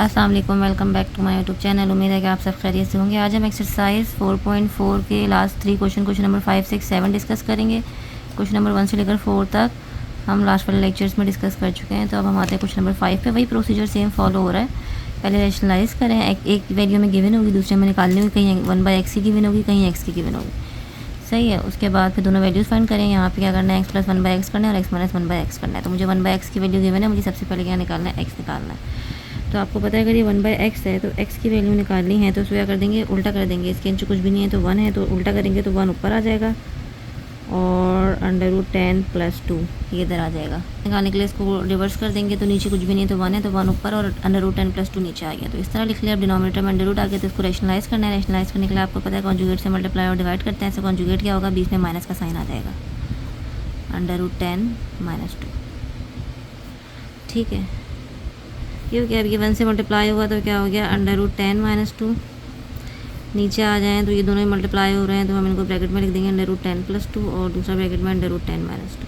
अस्सलाम वालेकुम, welcome back to my YouTube channel. उम्मीद है कि आप सब खैरियत से होंगे। आज हम एक्सरसाइज 4.4 के लास्ट 3 क्वेश्चन नंबर 5, 6, 7 डिस्कस करेंगे। क्वेश्चन नंबर 1 से लेकर 4 तक हम लास्ट वाले लेक्चर्स में डिस्कस कर चुके हैं। तो अब हम आते हैं क्वेश्चन नंबर 5 पे। वही प्रोसीजर सेम फॉलो हो रहा है। पहले रैशनलाइज करें, एक वैल्यू में गिवन होगी, दूसरे में निकालनी होगी। कहीं 1/x की गिवन होगी, कहीं x की गिवन होगी। सही है। उसके बाद फिर दोनों वैल्यूज़ फाइंड करें। यहाँ पे क्या करना है, x + 1/x करना है और x - 1/x करना है। तो मुझे 1/x की वैल्यू गिवन है, मुझे सबसे पहले क्या निकालना है, x निकालना है। तो आपको पता है अगर ये 1/x है तो x की वैल्यू निकालनी है तो उसको क्या कर देंगे, उल्टा कर देंगे। इसके नीचे कुछ भी नहीं है तो 1 है, तो उल्टा करेंगे तो 1 ऊपर आ जाएगा और √10 + 2 ये इधर आ जाएगा। निकालने के लिए इसको रिवर्स कर देंगे तो नीचे कुछ भी नहीं है तो 1 है, तो 1 ऊपर और √10 + 2 नीचे आ गया। तो इस तरह लिख लिया। अब डिनोमिनेटर में अंडर रूट आ गया तो इसको रैशनलाइज करना है। रैशनलाइज करने के लिए आपको पता है कॉन्जुगेट से मल्टीप्लाई और डिवाइड करते हैं। ऐसे कॉन्जुगेट क्या होगा, बीच में माइनस का साइन आ जाएगा, √10 - 2। ठीक है, ये हो गया। अब ये 1 से मल्टीप्लाई हुआ तो क्या हो गया, √10 - 2। नीचे आ जाएँ तो ये दोनों ही मल्टीप्लाई हो रहे हैं तो हम इनको ब्रैकेट में लिख देंगे √10 + 2 और दूसरा ब्रैकेट में √10 - 2।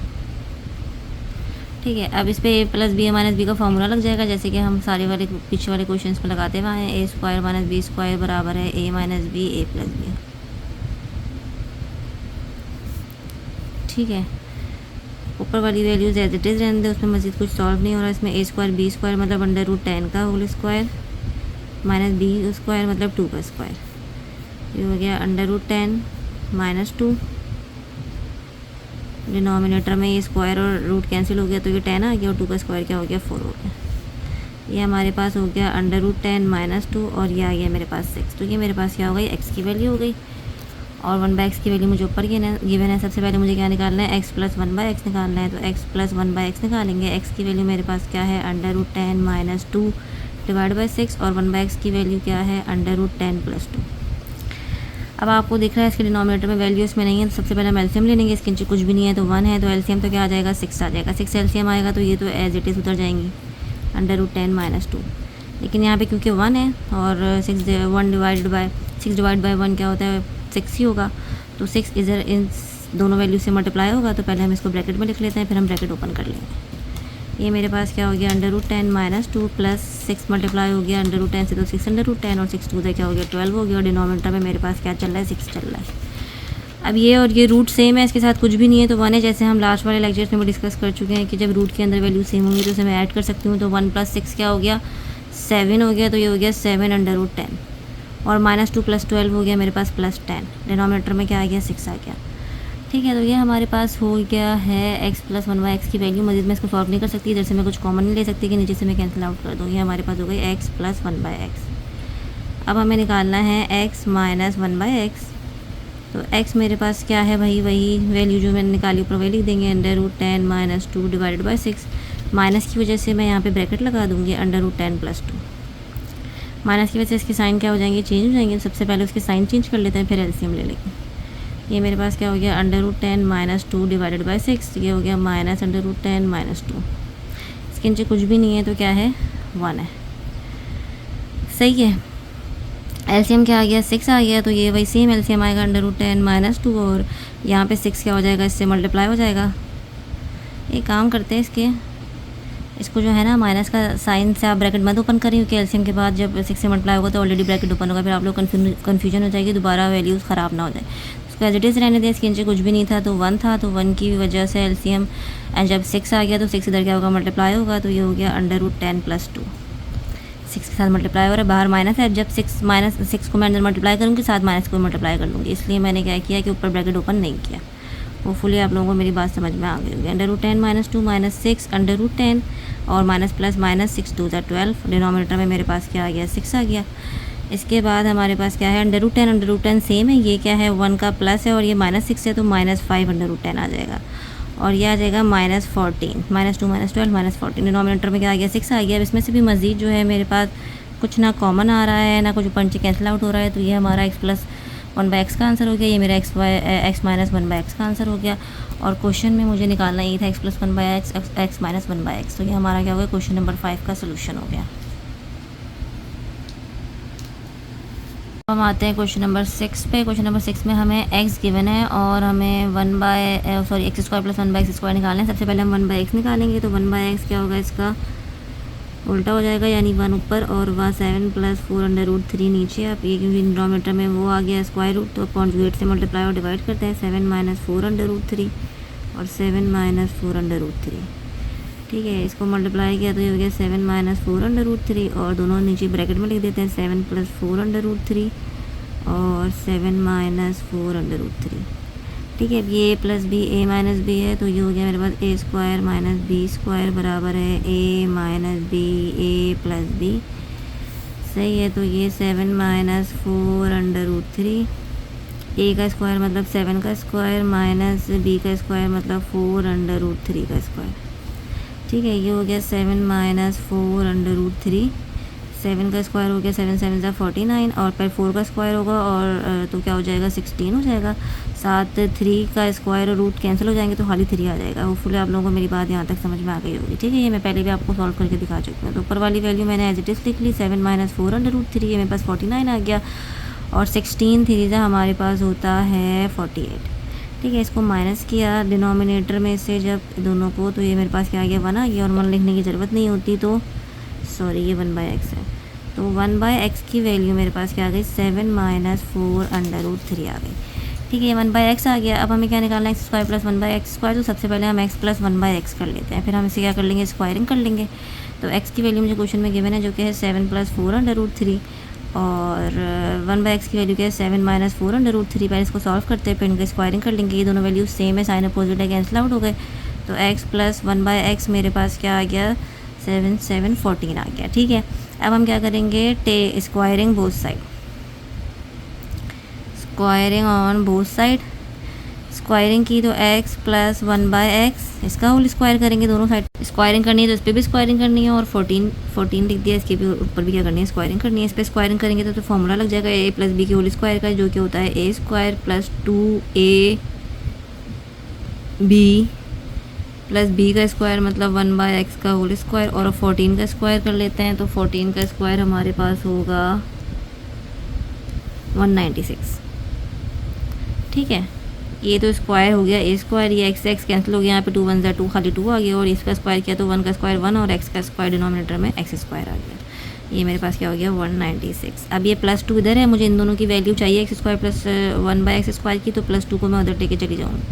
ठीक है। अब इस पर a + b - b का फॉर्मूला लग जाएगा, जैसे कि हम सारे वाले पीछे वाले क्वेश्चन में लगाते हुए हैं। a² - b² बराबर है a - b a + b। ठीक है। ऊपर वाली वैल्यूज एज इट इज़ रहने दें, उसमें मज़ीद कुछ सॉल्व नहीं हो रहा। इसमें a² b² मतलब √10 का होल स्क्वायर - b² मतलब 2 का स्क्वायर। ये हो गया √10 - 2। डिनोमिनेटर में ये स्क्वायर और रूट कैंसिल हो गया तो ये 10 आ गया और 2 का स्क्वायर क्या हो गया, 4 हो गया। ये हमारे पास हो गया √10 - 2 और ये आ गया मेरे पास 6। तो ये मेरे पास क्या हो गई, x की वैल्यू हो गई। और 1/x की वैल्यू मुझे ऊपर गिवन है। सबसे पहले मुझे क्या निकालना है, x + 1/x निकालना है। तो x + 1/x निकालेंगे। x की वैल्यू मेरे पास क्या है, √10 - 2 / 6 और 1/x की वैल्यू क्या है, √10 + 2। अब आपको दिख रहा है इसके डिनोमिनेटर में वैल्यू इसमें नहीं है, तो सबसे पहले हम एलसीएम ले लेंगे। इसके नीचे कुछ भी नहीं है तो 1 है, तो एलसीएम तो क्या आ जाएगा, 6 आ जाएगा। 6 एलसीएम आएगा तो ये तो एज इट इज़ उतर जाएंगी, √10 - 2। लेकिन यहाँ पे क्योंकि 1 है और 6 डिवाइड बाई 1 क्या होता है, 6 ही होगा। तो 6 इधर इन दोनों वैल्यू से मल्टीप्लाई होगा, तो पहले हम इसको ब्रैकेट में लिख लेते हैं, फिर हम ब्रैकेट ओपन कर लेंगे। ये मेरे पास क्या हो गया, √10 - 2 + 6 मल्टीप्लाई हो गया √10 से, तो 6 √10 और 6 2 क्या हो गया, 12 हो गया। और डिनोमिनेटर में मेरे पास क्या चल रहा है, 6 चल रहा है। अब ये और ये रूट सेम है, इसके साथ कुछ भी नहीं है तो 1 है। जैसे हम लास्ट वाले लेक्चर्स में भी डिस्कस कर चुके हैं कि जब रूट के अंदर वैल्यू सेम होंगी तो उसे मैं ऐड कर सकती हूँ। तो 1 + 6 क्या हो गया, 7 हो गया। तो ये हो गया 7 √10 और -2 + 12 हो गया मेरे पास +10। डिनोमिनेटर में क्या आ गया, 6 आ गया। ठीक है। तो ये हमारे पास हो गया है x + 1/x की वैल्यू। मजीद मैं इसको सॉल्व नहीं कर सकती, इधर से मैं कुछ कॉमन नहीं ले सकती कि नीचे से मैं कैंसिल आउट कर दूँ। ये हमारे पास हो गई x + 1/x। अब हमें निकालना है x - 1/x। तो x मेरे पास क्या है भाई, वही वैल्यू जो मैंने निकाली ऊपर वही लिख देंगे, √10 - 2 / 6। माइनस की वजह से मैं यहाँ पे ब्रैकेट लगा दूँगी, √10 + 2। माइनस की वजह से इसके साइन क्या हो जाएंगे, चेंज हो जाएंगे। सबसे पहले उसके साइन चेंज कर लेते हैं, फिर एलसीएम ले लेंगे। ये मेरे पास क्या हो गया, √10 - 2 / 6। ये हो गया -√10 - 2। इसके नीचे कुछ भी नहीं है तो क्या है, 1 है। सही है। एलसीएम क्या आ गया, 6 आ गया। तो ये वही सेम एलसीएम आएगा, √10 - 2 और यहाँ पे 6 क्या हो जाएगा, इससे मल्टीप्लाई हो जाएगा। एक काम करते हैं, इसको जो है ना, माइनस का साइन से आप ब्रैकेट मत ओपन करें, क्योंकि एलसीएम के बाद जब 6 से मल्टीप्लाई होगा तो ऑलरेडी ब्रैकेट ओपन होगा, फिर आप लोग कन्फ्यूजन हो जाएगी, दोबारा वैल्यूज़ ख़राब ना हो जाए। उसको एज इट इज़ रहने दें। इसके नीचे कुछ भी नहीं था तो 1 था, तो 1 की वजह से एलसीएम, एंड जब 6 आ गया तो 6 इधर क्या होगा, मल्टीप्लाई होगा। तो ये हो गया √10 + 2। 6 के साथ मल्टीप्लाई हो रहा है, बाहर माइनस है। जब 6 को मैं अंदर मल्टीप्लाई करूँगी, साथ माइनस को मल्टीप्लाई कर लूँगी, इसलिए मैंने क्या किया कि ऊपर ब्रैकेट ओपन नहीं किया। होपफुली आप लोगों को मेरी बात समझ में आ गई होगी। √10 - 2 - 6 √10 और माइनस प्लस माइनस 6 2 12। डिनोमिनेटर में मेरे पास क्या आ गया, 6 आ गया। इसके बाद हमारे पास क्या है, √10 सेम है। ये क्या है, 1 का प्लस है और ये -6 है, तो -5 √10 आ जाएगा। और ये आ जाएगा -14, -2 - 12 -14। डिनोमिनेटर में क्या आ गया, 6 आ गया। अब इसमें से भी मज़ीद जो है मेरे पास कुछ ना कॉमन आ रहा है ना कुछ ऊपर नीचे कैंसिल आउट हो रहा है। तो ये हमारा x + 1/x का आंसर हो गया। ये मेरा x - 1/x का आंसर हो गया। और क्वेश्चन में मुझे निकालना ये था x + 1/x, x - 1/x। तो ये हमारा क्या हो गया, क्वेश्चन नंबर 5 का सोल्यूशन हो गया। हम आते हैं क्वेश्चन नंबर 6 पे। क्वेश्चन नंबर 6 में हमें x गिवन है और हमें x² + 1/x² निकालना है। सबसे पहले हम 1/x निकालेंगे। तो 1/x क्या होगा, इसका उल्टा हो जाएगा, यानी 1 ऊपर और वहाँ 7 + 4√3 नीचे। अब ये क्योंकि डिनोमिनेटर में वो आ गया स्क्वायर रूट, तो कॉन्जुगेट से मल्टीप्लाई और डिवाइड करते हैं। 7 - 4√3 और 7 - 4√3। ठीक है, इसको मल्टीप्लाई किया तो ये हो गया 7 - 4√3 और दोनों नीचे ब्रैकेट में लिख देते हैं 7 + 4√3 और 7 - 4√3। ठीक है, अब ये +b a - b है, तो ये हो गया मेरे पास a² - b² बराबर है a - b a + b। सही है, तो ये 7 - 4√3, a का स्क्वायर मतलब 7 का स्क्वायर माइनस b का स्क्वायर मतलब 4√3 का स्क्वायर। ठीक है, ये हो गया 7 - 4√3। 7 का स्क्वायर हो गया 7 × 7 = 49 और फिर 4 का स्क्वायर होगा और तो क्या हो जाएगा 16 हो जाएगा। साथ 3 का स्क्वायर और रूट कैंसिल हो जाएंगे तो खाली 3 आ जाएगा। होपफुली आप लोगों को मेरी बात यहाँ तक समझ में आ गई होगी। ठीक है, ये मैं पहले भी आपको सॉल्व करके दिखा चुकी हूँ। तो ऊपर वाली वैल्यू मैंने एज इट इज़ लिख ली 7 - 4√3, ये मेरे पास 49 आ गया और 16 3 हमारे पास होता है 48। ठीक है, इसको माइनस किया डिनोमिनेटर में से जब दोनों को, तो ये मेरे पास क्या आ गया 1 आ गया और 1 लिखने की ज़रूरत नहीं होती, तो सॉरी ये 1/x है। तो 1/x की वैल्यू मेरे पास क्या आ गई 7 - 4√3 आ गई। ठीक है, ये 1/x आ गया। अब हमें क्या निकालना है x² + 1/x²। तो सबसे पहले हम x + 1/x कर लेते हैं, फिर हम इसे क्या कर लेंगे स्क्वायरिंग कर लेंगे। तो x की वैल्यू मुझे क्वेश्चन में गिवन है जो कि है 7 + 4√3 और 1/x की वैल्यू क्या है 7 - 4√3। पहले इसको सॉल्व करते हैं फिर इनकी स्क्वायरिंग कर लेंगे। ये दोनों वैल्यू सेम है, साइन अपोजिट है, कैंसिल आउट हो गए। तो x + 1/x मेरे पास क्या आ गया 7 7 14 आ गया। ठीक है, अब हम क्या करेंगे squaring both side, squaring on both side. Squaring की तो x + 1/x इसका होल स्क्वायर करेंगे, दोनों साइड स्क्वायरिंग करनी है तो इस पर भी स्क्वायरिंग करनी है और 14 लिख दिया, इसके भी ऊपर भी क्या करनी है स्क्वायरिंग करनी है। इस पर स्क्वायरिंग करेंगे तो फॉर्मूला लग जाएगा a + b के होल स्क्वायर का, जो कि होता है a² + 2ab + b का स्क्वायर मतलब 1/x का होल स्क्वायर और 14 का स्क्वायर कर लेते हैं। तो 14 का स्क्वायर हमारे पास होगा 196। ठीक है, ये तो स्क्वायर हो गया a², ये x कैंसिल हो गया, यहाँ पे 2 1 = 2 खाली 2 आ गया और इसका स्क्वायर किया तो 1 का स्क्वायर 1 और x का स्क्वायर डिनोमिनेटर में x² आ गया। ये मेरे पास क्या हो गया 196। अब ये +2 इधर है, मुझे इन दोनों की वैल्यू चाहिए x² + 1/x² की, तो +2 को मैं उधर लेके चली जाऊँगी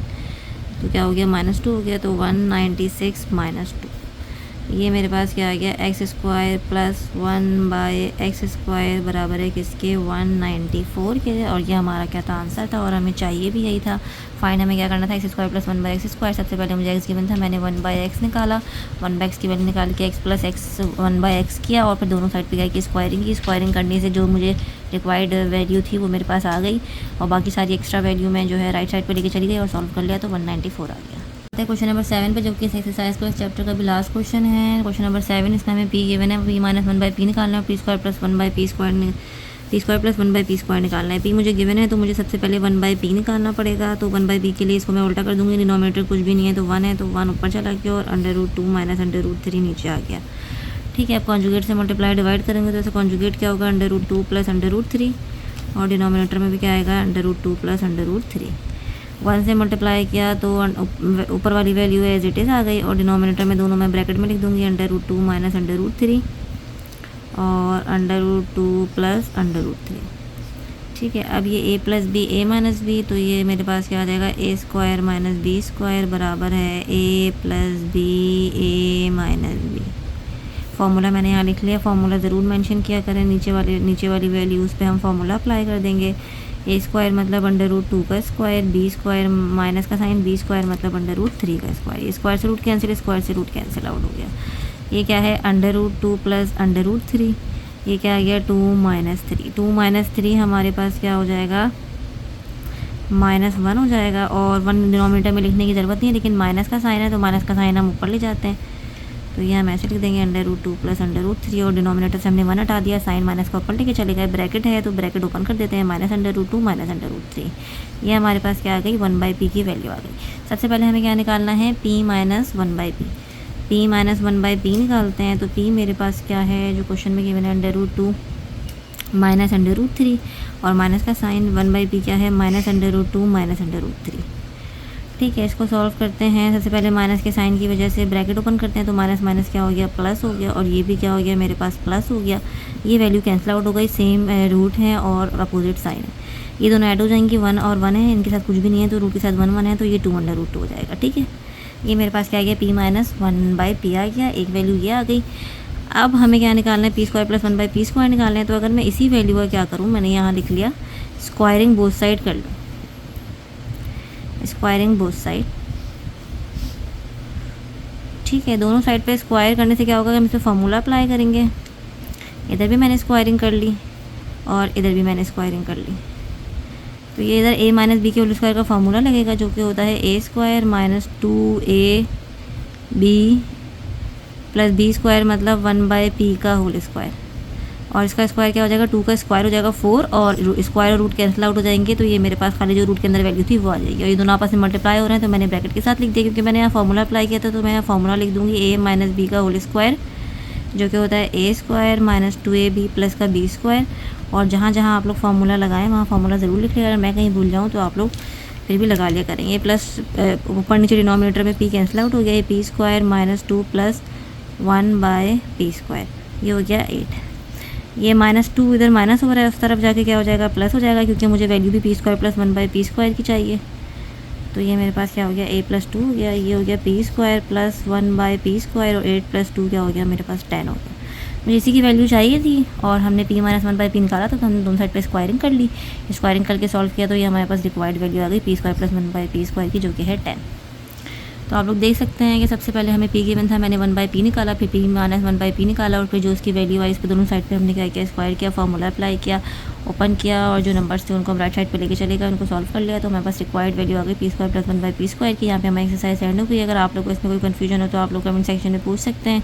तो क्या हो गया -2 हो गया। तो 196 - 2, ये मेरे पास क्या आ गया x² + 1/x² बराबर है किसके 194 के। और ये हमारा क्या था आंसर था और हमें चाहिए भी यही था। फाइंड हमें क्या करना था x² + 1/x²। सबसे पहले मुझे x गिवन था, मैंने 1/x निकाला, 1/x की वैल्यू निकाल के x + x 1/x किया और फिर दोनों साइड पे गया कि स्क्वायरिंग की। स्क्वायरिंग करने से जो मुझे रिक्वायर्ड वैल्यू थी वो मेरे पास आ गई और बाकी सारी एक्स्ट्रा वैल्यू मैं जो है राइट साइड पर लेके चली गई और सॉल्व कर लिया तो 194 आ गया। क्वेश्चन नंबर 7 पे, जो कि इस एक्सरसाइज को इस चैप्टर का भी लास्ट क्वेश्चन है। क्वेश्चन नंबर 7, इसका हमें p गिवन है, p - 1/p निकालना है, p² + 1/p² + 1/p² निकालना है। p मुझे गिवन है तो मुझे सबसे पहले 1/p निकालना पड़ेगा। तो 1/p के लिए इसको मैं उल्टा कर दूंगी, डिनोमिनेटर कुछ भी नहीं है तो 1 है, तो 1 ऊपर चला गया और √2 - √3 नीचे आ गया। ठीक है, अब कॉन्जुगेट से मल्टीप्लाई डिवाइड करेंगे तो ऐसे कॉन्जुगेट क्या होगा √2 + √3 और डिनोमिनेटर में भी क्या आएगा √2 + √3। 1 से मल्टीप्लाई किया तो ऊपर वाली वैल्यू एज इट इज़ आ गई और डिनोमिनेटर में दोनों मैं ब्रैकेट में लिख दूंगी √2 - √3 और √2 + √3। ठीक है, अब ये a + b a - b, तो ये मेरे पास क्या आ जाएगा a² - b² बराबर है a + b a - b। Formula मैंने यहाँ लिख लिया, फार्मूला ज़रूर मेंशन किया करें, नीचे वाली वैल्यूज़ पे हम फार्मूला अप्लाई कर देंगे। a² मतलब √2 का स्क्वायर, b² माइनस का साइन, b² मतलब √3 का स्क्वायर। ये स्क्वायर से रूट कैंसिल, स्क्वायर से रूट कैंसिल आउट हो गया। ये क्या है √2 + √3, ये क्या आ गया 2 - 3। 2 - 3 हमारे पास क्या हो जाएगा -1 हो जाएगा और 1 डिनोमिनेटर में लिखने की ज़रूरत नहीं है, लेकिन माइनस का साइन है तो माइनस का साइन हम ऊपर ले जाते हैं। तो ये हम ऐसे लिख देंगे √2 + √3 और डिनोमिनेटर से हमने 1 हटा दिया, साइन माइनस का ऊपर लेके चले गए। ब्रैकेट है तो ब्रैकेट ओपन कर देते हैं, -√2 - √3। ये हमारे पास क्या आ गई 1/p की वैल्यू आ गई। सबसे पहले हमें क्या निकालना है p - 1/p। p - 1/p निकालते हैं तो p मेरे पास क्या है जो क्वेश्चन में गिवन है √2 - √3 और माइनस का साइन 1/p क्या है -√2 - √3। ठीक है, इसको सॉल्व करते हैं। सबसे पहले माइनस के साइन की वजह से ब्रैकेट ओपन करते हैं, तो माइनस माइनस क्या हो गया, प्लस हो गया, और ये भी क्या हो गया मेरे पास, प्लस हो गया। ये वैल्यू कैंसिल आउट हो गई, सेम रूट है और अपोजिट साइन है, ये दोनों ऐड हो जाएंगे। 1 और 1 है, इनके साथ कुछ भी नहीं है, तो रूट के साथ 1 1 है, तो ये 2/√2 हो जाएगा। ठीक है, ये मेरे पास क्या आ गया, p-1/p आ गया, एक वैल्यू ये आ गई। अब हमें क्या निकालना है, p² + 1/p² निकालना है। तो अगर मैं इसी वैल्यू का क्या करूँ, मैंने यहाँ लिख लिया स्क्वायरिंग बोथ साइड कर लूँ, स्क्वायरिंग बोथ साइड। ठीक है, दोनों साइड पे स्क्वायर करने से क्या होगा कि हम इस पर फॉर्मूला अप्लाई करेंगे। इधर भी मैंने स्क्वायरिंग कर ली और इधर भी मैंने स्क्वायरिंग कर ली, तो ये इधर a - b के होल स्क्वायर का फार्मूला लगेगा, जो कि होता है a² - 2ab + b² मतलब 1/p का होल स्क्वायर, और इसका स्क्वायर क्या हो जाएगा, 2 का स्क्वायर हो जाएगा 4, और स्क्वायर और रूट कैंसिल आउट हो जाएंगे, तो ये मेरे पास खाली जो रूट के अंदर वैल्यू थी वो आ जाएगी। और ये दोनों आपस में मल्टीप्लाई हो रहे हैं, तो मैंने ब्रैकेट के साथ लिख दिया, क्योंकि मैंने यहाँ फार्मूला अप्लाई किया था। तो मैं यहाँ फार्मूला लिख दूँगी a - b का होल स्क्वायर, जो कि होता है a² - 2ab + का b²। और जहाँ जहाँ आप लोग फार्मूला लगाएं वहाँ फार्मूला ज़रूर लिख लेगा, अगर मैं कहीं भूल जाऊँ तो आप लोग फिर भी लगा लिया करेंगे। प्लस ऊपर नीचे डिनोमिनेटर में p कैंसिल आउट हो गया, p² - 2 + 1/p², ये हो गया 8। ये -2 इधर माइनस हो रहा है, उस तरफ जाके क्या हो जाएगा, प्लस हो जाएगा, क्योंकि मुझे वैल्यू भी p² + 1/p² की चाहिए। तो ये मेरे पास क्या हो गया, a + 2 हो गया, ये हो गया p² + 1/p², और 8 + 2 क्या हो गया मेरे पास, 10 हो गया। मुझे इसी की वैल्यू चाहिए थी, और हमने p - 1/p निकाला था, तो हमने दोनों साइड पे स्क्वायरिंग कर ली। स्क्वायरिंग करके सॉल्व किया, तो ये हमारे पास रिक्वायर्ड वैल्यू आ गई p² + 1/p² की, जो कि है 10। तो आप लोग देख सकते हैं कि सबसे पहले हमें p गिवन था, मैंने 1/p निकाला, फिर p - 1/p निकाला, और फिर जो उसकी वैल्यू आई इस पर दोनों साइड पे हमने क्या किया, स्क्वायर किया, फार्मूला अप्लाई किया, ओपन किया, और जो नंबर्स थे उनको हम राइट साइड पे लेके चले गए, उनको सॉल्व कर लिया। तो हमारे पास रिक्वायर्ड वैल्यू आ गई p² + 1/p² की। यहाँ पे हमारी एक्सरसाइज एंड हो गई। अगर आप लोग को इसमें कोई कन्फ्यूजन हो तो आप लोग कमेंट सेक्शन में पूछ सकते हैं।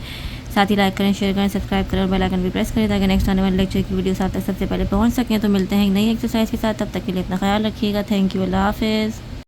साथ ही लाइक करें, शेयर करें, सब्सक्राइब करें और बेल आइकन भी प्रेस करें, ताकि नेक्स्ट आने वाले लेक्चर की वीडियोस आप तक सबसे पहले पहुँच सकें। तो मिलते हैं एक नई एक्सरसाइज के साथ, तब तक के लिए अपना ख्याल रखिएगा। थैंक यू, अल्लाह हाफिज़।